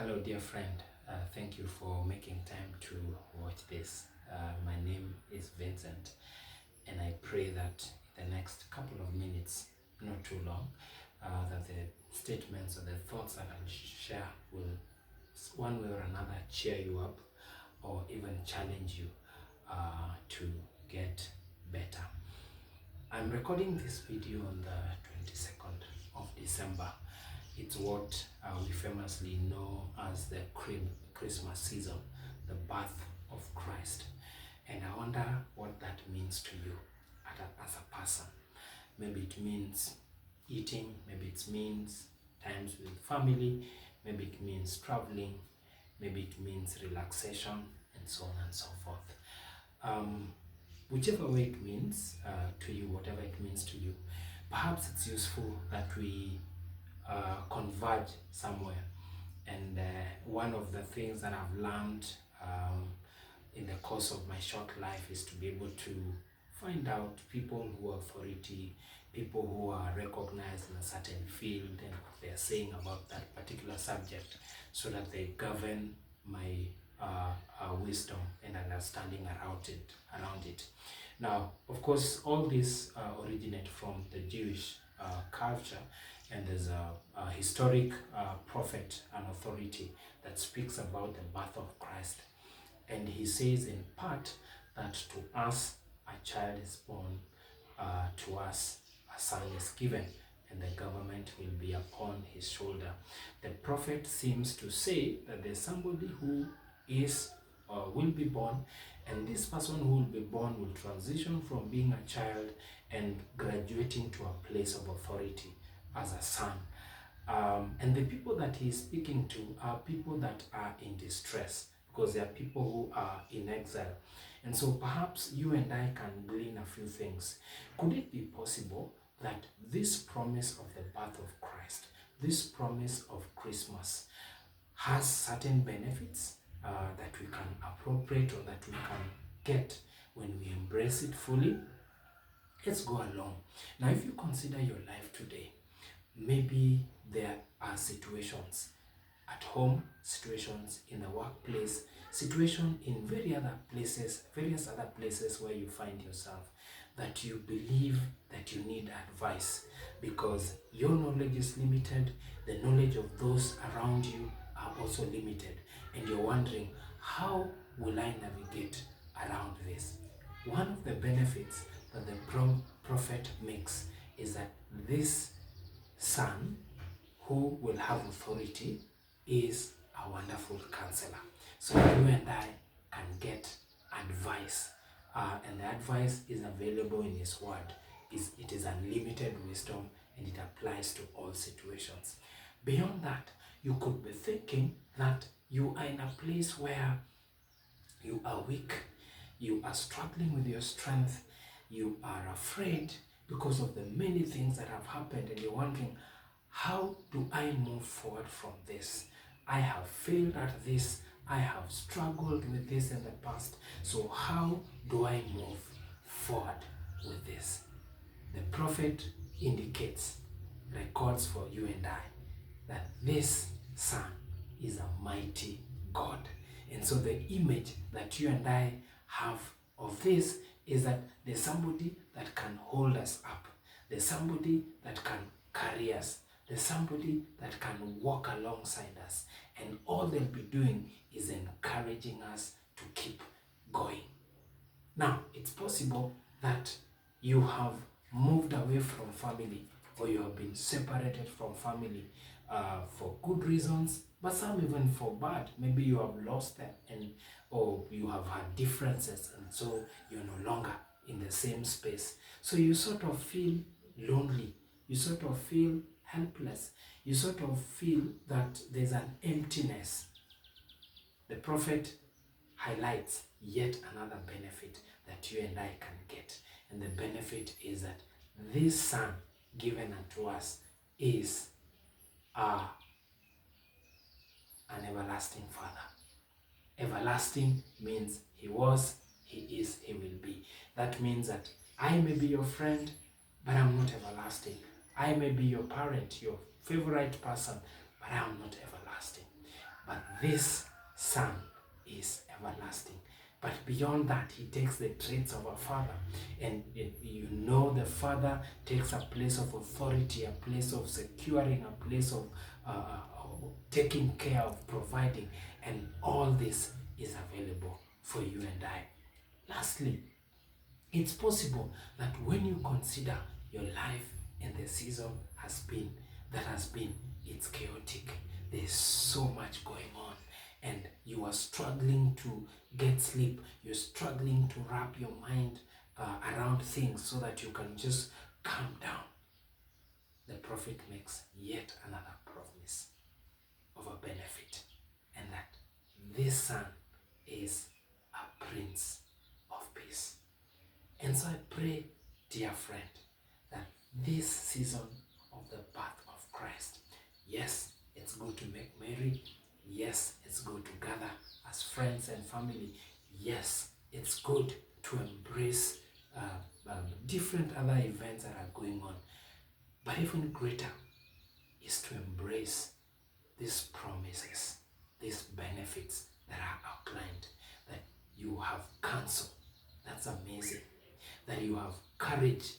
Hello, dear friend. Thank you for making time to watch this. My name is Vincent, and I pray that in the next couple of minutes, not too long, that the statements or the thoughts that I'll share will, one way or another, cheer you up or even challenge you to get better. I'm recording this video on the 22nd of December. It's what we famously know as the Christmas season, the birth of Christ. And I wonder what that means to you as a person. Maybe it means eating, maybe it means times with family, maybe it means traveling, maybe it means relaxation, and so on and so forth. Whichever way it means to you, whatever it means to you, perhaps it's useful that we converge somewhere. And one of the things that I've learned in the course of my short life is to be able to find out people who are authority, people who are recognized in a certain field and what they're saying about that particular subject, so that they govern my wisdom and understanding around it. Now, of course, all this originate from the Jewish culture, and there's a historic prophet and authority that speaks about the birth of Christ. And he says in part that to us a child is born, to us a son is given, and the government will be upon his shoulder. The prophet seems to say that there's somebody who is will be born, and this person who will be born will transition from being a child and graduating to a place of authority as a son. And the people that he's speaking to are people that are in distress, because they are people who are in exile. And so perhaps you and I can glean a few things. Could it be possible that this promise of the birth of Christ, this promise of Christmas, has certain benefits that we can appropriate or that we can get when we embrace it fully? Let's go along. Now, if you consider your life today, maybe there are situations at home, situations in the workplace, situation in various other places where you find yourself, that you believe that you need advice because your knowledge is limited, the knowledge of those around you are also limited, and you're wondering, how will I navigate around this? One of the benefits that the prophet makes is that this son who will have authority is a wonderful counselor. So you and I can get advice, and the advice is available in his word. It is unlimited wisdom, and it applies to all situations. Beyond that, you could be thinking that you are in a place where you are weak, you are struggling with your strength, you are afraid because of the many things that have happened, and you're wondering, how do I move forward from this? I have failed at this, I have struggled with this in the past, so how do I move forward with this? The prophet indicates, records for you and I, that this son is a mighty God. And so the image that you and I have of this is that there's somebody that can hold us up. There's somebody that can carry us. There's somebody that can walk alongside us. And all they'll be doing is encouraging us to keep going. Now, it's possible that you have moved away from family, or you have been separated from family for good reasons, but some even for bad. Maybe you have lost them, or you have had differences, and so you're no longer in the same space. So you sort of feel lonely. You sort of feel helpless. You sort of feel that there's an emptiness. The prophet highlights yet another benefit that you and I can get. And the benefit is that this son given unto us is an everlasting Father. Everlasting means he was, he is, he will be. That means that I may be your friend, but I'm not everlasting. I may be your parent, your favorite person, but I am not everlasting. But this Son is everlasting. But beyond that, he takes the traits of a father. And you know, the father takes a place of authority, a place of securing, a place of taking care of, providing. And all this is available for you and I. Lastly, it's possible that when you consider your life and the season that has been, it's chaotic. There's so much going on, and you are struggling to get sleep. You're struggling to wrap your mind around things so that you can just calm down. The prophet makes yet another promise of a benefit, and that this Son is a Prince of Peace. And so I pray, dear friend, that this season of the birth of Christ, yes, it's good to make merry. Yes, it's good to gather as friends and family. Yes, it's good to embrace different other events that are going on. But even greater is to embrace these promises, these benefits that are outlined, that you have counsel. That's amazing. That you have courage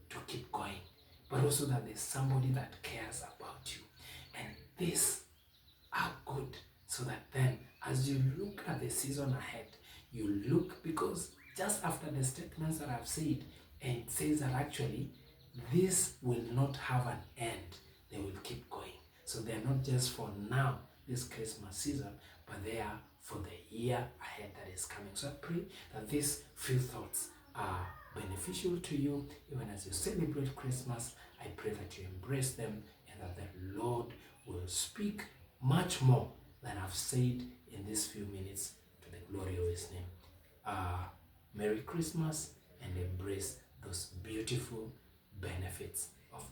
to keep going, but also that there's somebody that cares about you. And these are good, so that then as you look at the season ahead, you look, because just after the statements that I've said, and it says that actually this will not have an end, they will keep going. So they're not just for now, this Christmas season, but they are for the year ahead that is coming. So I pray that these few thoughts are beneficial to you even as you celebrate Christmas. I pray that you embrace them, and that the Lord will speak much more than I've said in these few minutes, to the glory of his name. Merry Christmas, and embrace those beautiful benefits of